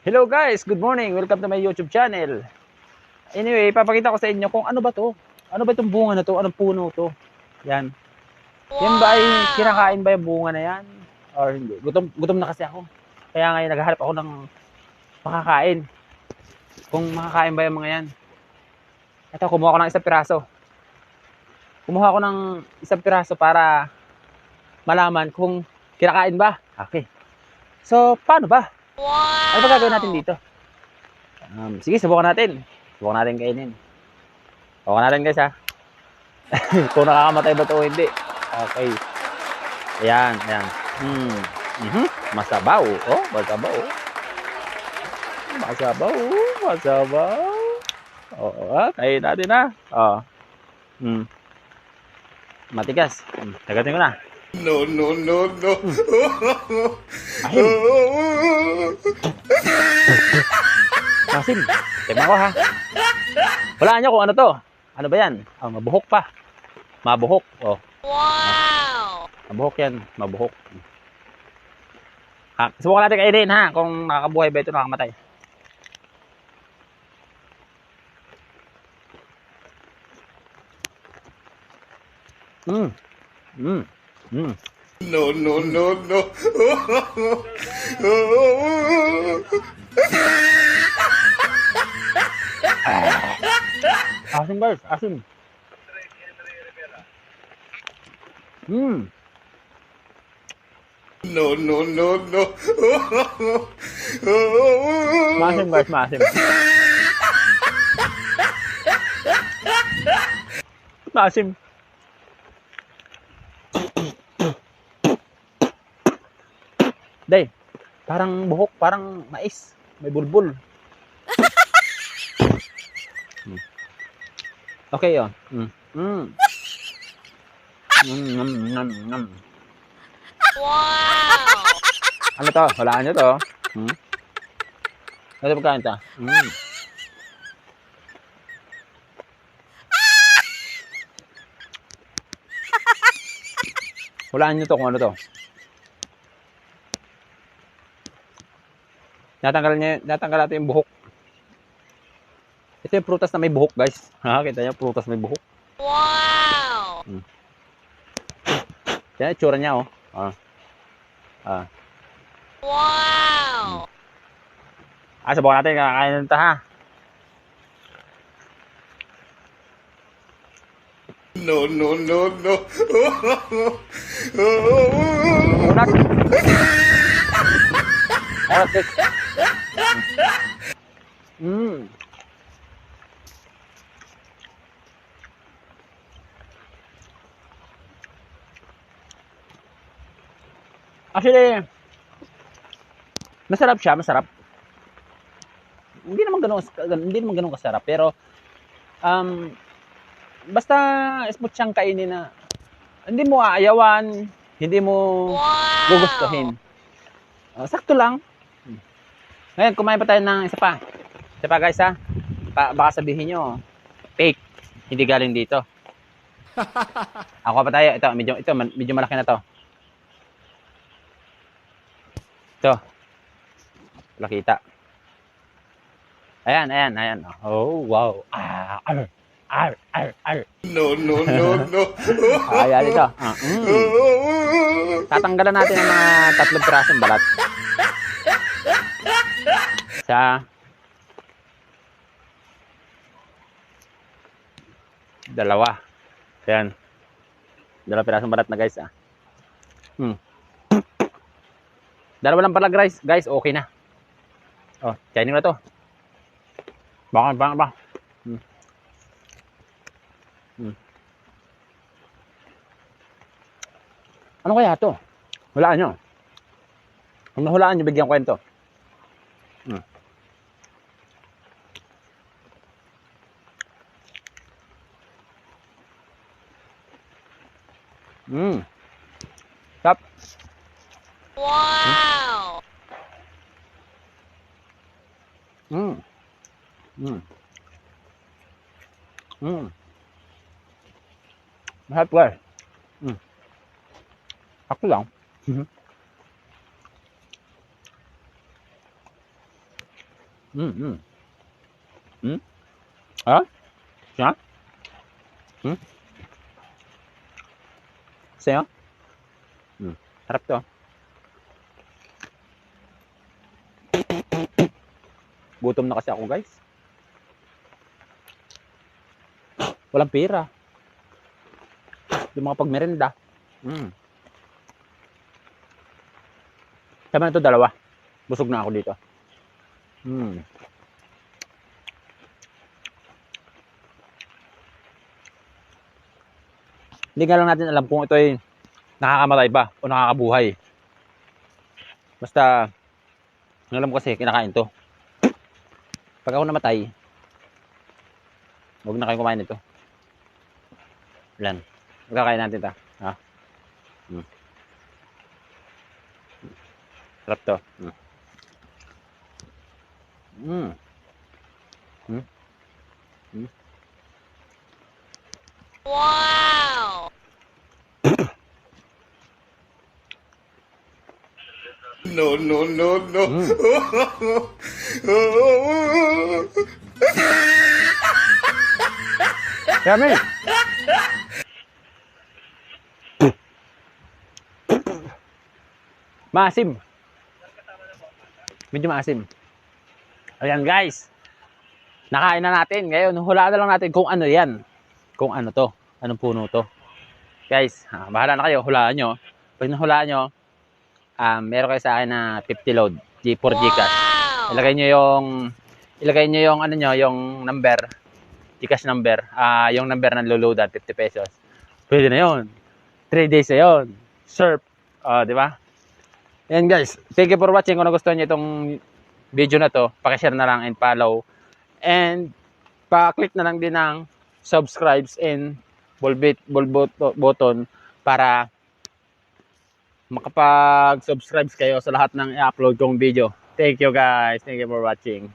Hello guys, good morning. Welcome to my YouTube channel. Anyway, papakita ko sa inyo kung ano ba to. Ano ba itong bunga na to? Anong puno to? Yan. Yan ba ay kinakain ba yung bunga na yan? Or hindi? Gutom na kasi ako. Kaya ngayon naghahanap ako ng makakain. Kung makakain ba yung mga yan. Ito, kumuha ko ng isang piraso. Kumuha ko ng isang piraso para malaman kung kinakain ba. Okay. So, paano ba? Ano ba gagawin natin dito? Sige, subukan natin. Subukan natin kainin. Subukan natin guys ha. Kung nakakamatay ba ito o hindi. Okay. Ayan, ayan. Masabaw. Oh, masabaw. Masabaw. Masabaw. Oo, kain natin ha. Oh. Matigas. Tagatin ko na. No. Ahim. Masim. Tignan ko ha. Walaan nyo kung ano to. Ano ba yan? Oh, mabuhok pa. Mabuhok. Oh. Wow! Mabuhok yan. Mabuhok. Ha, subukan natin kainin ha. Kung nakakabuhay ba ito, nakakamatay. No. Asim guys, asim. No. Maasim guys, maasim. Maasim. Day, parang buhok, parang mais. May bulbul. Okay yun. Wow! Ano to? Walaan nyo to. Ano pagkain to? Walaan nyo to kung ano to. Natanggal natin yung buhok. Ito yung prutas na may buhok, guys. Ha, kita niyo, prutas may buhok. Wow! Yan, itsura niya, oh. Wow! Subukan natin, kakainin ito, ha. No. Unat. Okay. Actually, masarap siya, masarap. Hindi naman ganoon kasarap, pero basta smooth siyang kainin na hindi mo aayawan, hindi mo gugustuhin. Sakto lang. Ngayon, kumain pa tayo ng isa pa. Isa pa guys ha. Baka sabihin nyo, fake. Hindi galing dito. Ako pa tayo. Ito, medyo malaki na to. Ito. Nakita. Ayan. Oh, wow. No. Ayan ito. Tatanggalan natin ang mga 3 pirasong balat. Isa. 2. Ayan. 2 pirasong balat na guys. 2 lang pala guys. Okay na. Oh, shining na to. Baka. Ano kaya to? Hulaan nyo. Kung nahulaan nyo, bigyan kwento. Stop. Wow! Masarap guys. Ako lang. Ha? Siya? Sa'yo? Harap to. Gutom na kasi ako, guys. Walang pera. Yung mga pagmerenda. Tama na to, dalawa. Busog na ako dito. Hindi nga lang natin alam kung ito ay nakakamatay ba o nakakabuhay. Basta, ang alam ko kasi, kinakain to. Pag ako namatay, huwag na kayong kumain nito. Yan. Magkakain natin ito. Ha? Sarap to. Wow! No, no, no, no. Yummy! Maasim. Medyo maasim. Ayan guys. Nakain na natin. Ngayon, hulaan na lang natin kung ano yan. Kung ano to. Anong puno to. Guys, bahala na kayo. Hulaan nyo. Pag nahulaan nyo, meron kayo sa akin na 50 load. G4 Gcash. Ilagay nyo yung ano nyo, yung number. Gcash number. Yung number ng luludan, 50 pesos. Pwede na yun. 3 days na yun. Surf. Di ba? Ayan guys, thank you for watching. Kung nagustuhan nyo itong video na to, pakishare na lang and follow. And pa-click na lang din ng subscribes and bell button para makapag-subscribe kayo sa lahat ng i-upload kong video. Thank you guys. Thank you for watching.